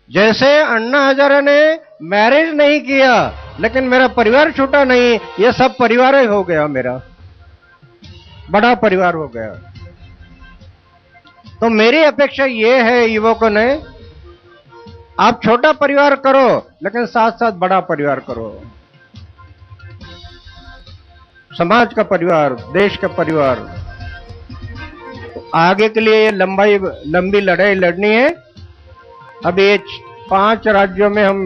जैसे अन्ना हजारे ने मैरिज नहीं किया लेकिन मेरा परिवार छूटा नहीं, ये सब परिवार ही हो गया, मेरा बड़ा परिवार हो गया। तो मेरी अपेक्षा ये है युवकों ने, आप छोटा परिवार करो लेकिन साथ साथ बड़ा परिवार करो, समाज का परिवार, देश का परिवार। आगे के लिए लंबी लड़ाई लड़नी है। अब ये 5 राज्यों में हम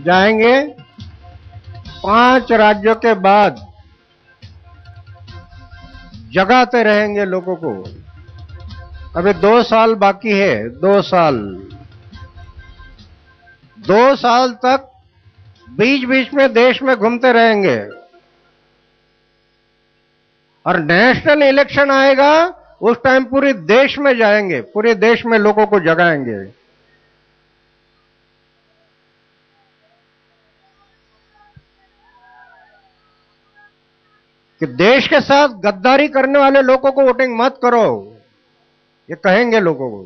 जाएंगे, 5 राज्यों के बाद जगाते रहेंगे लोगों को। अभी 2 साल बाकी है, 2 साल, 2 साल तक बीच बीच में देश में घूमते रहेंगे और नेशनल इलेक्शन आएगा, उस टाइम पूरे देश में जाएंगे, पूरे देश में लोगों को जगाएंगे। कि देश के साथ गद्दारी करने वाले लोगों को वोटिंग मत करो, ये कहेंगे लोगों को।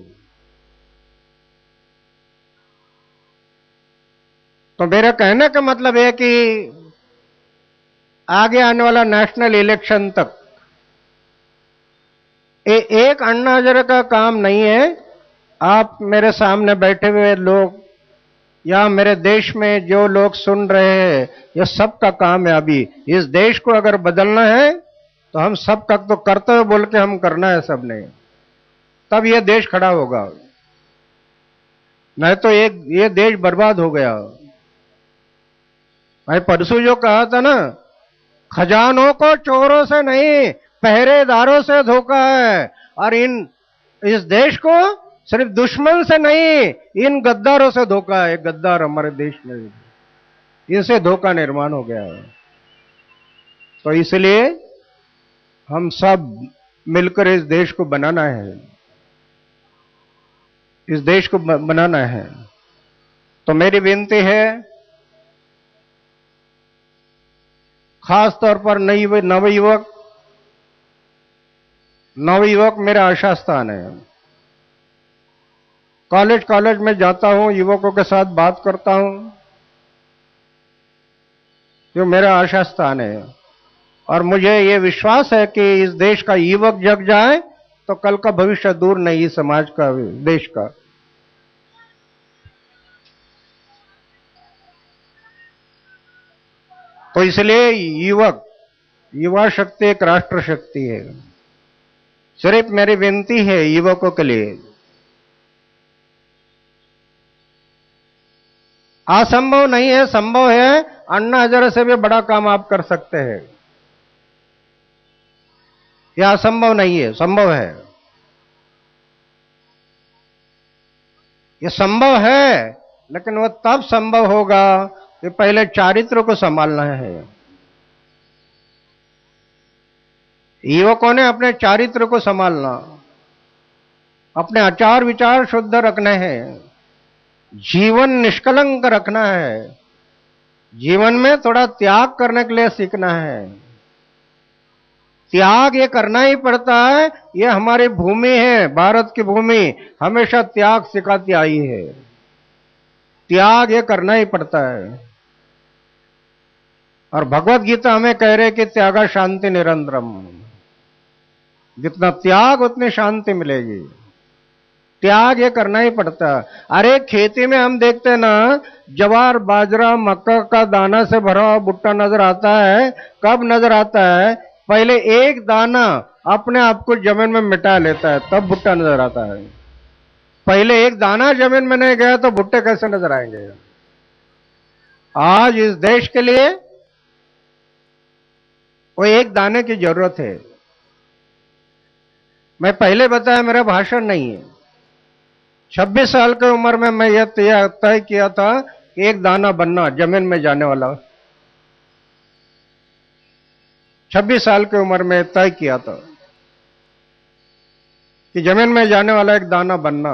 तो मेरा कहने का मतलब है कि आगे आने वाला नेशनल इलेक्शन तक एक अन्ना हजारे का काम नहीं है। आप मेरे सामने बैठे हुए लोग या मेरे देश में जो लोग सुन रहे हैं, ये सबका काम है। अभी इस देश को अगर बदलना है तो हम सब का तो कर्तव्य बोल के हम करना है सबने, तब ये देश खड़ा होगा, नहीं तो ये देश बर्बाद हो गया। मैं परसों जो कहा था ना, खजानों को चोरों से नहीं पहरेदारों से धोखा है, और इस देश को सिर्फ दुश्मन से नहीं, इन गद्दारों से धोखा है। गद्दार हमारे देश में, इनसे धोखा निर्माण हो गया है। तो इसलिए हम सब मिलकर इस देश को बनाना है, इस देश को बनाना है। तो मेरी विनती है, खास तौर पर नवयुवक मेरा आशा स्थान है। कॉलेज में जाता हूं, युवकों के साथ बात करता हूं, जो मेरा आशा स्थान है। और मुझे ये विश्वास है कि इस देश का युवक जग जाए तो कल का भविष्य दूर नहीं, समाज का, देश का। तो इसलिए युवा शक्ति एक राष्ट्र शक्ति है। सिर्फ मेरी विनती है युवकों के लिए, असंभव नहीं है, संभव है। अन्ना हजारे से भी बड़ा काम आप कर सकते हैं। यह असंभव नहीं है, संभव है। यह संभव है, लेकिन वह तब संभव होगा कि पहले चारित्र को संभालना है। युवकों ने अपने चारित्र को संभालना, अपने आचार विचार शुद्ध रखने हैं, जीवन निष्कलंक रखना है, जीवन में थोड़ा त्याग करने के लिए सीखना है। त्याग ये करना ही पड़ता है, ये हमारी भूमि है, भारत की भूमि हमेशा त्याग सिखाती आई है। त्याग ये करना ही पड़ता है। और भगवत गीता हमें कह रहे कि त्यागा शांति निरंतरम, जितना त्याग उतनी शांति मिलेगी। त्याग ये करना ही पड़ता है। अरे खेती में हम देखते हैं ना, ज्वार बाजरा मक्का का दाना से भरा हुआ भुट्टा नजर आता है। कब नजर आता है? पहले एक दाना अपने आप को जमीन में मिटा लेता है, तब भुट्टा नजर आता है। पहले एक दाना जमीन में नहीं गया तो भुट्टे कैसे नजर आएंगे? आज इस देश के लिए वो एक दाने की जरूरत है। मैं पहले बताया, मेरा भाषण नहीं है। 26 साल की उम्र में मैं यह तय किया था कि एक दाना बनना जमीन में जाने वाला। 26 साल की उम्र में तय किया था कि जमीन में जाने वाला एक दाना बनना।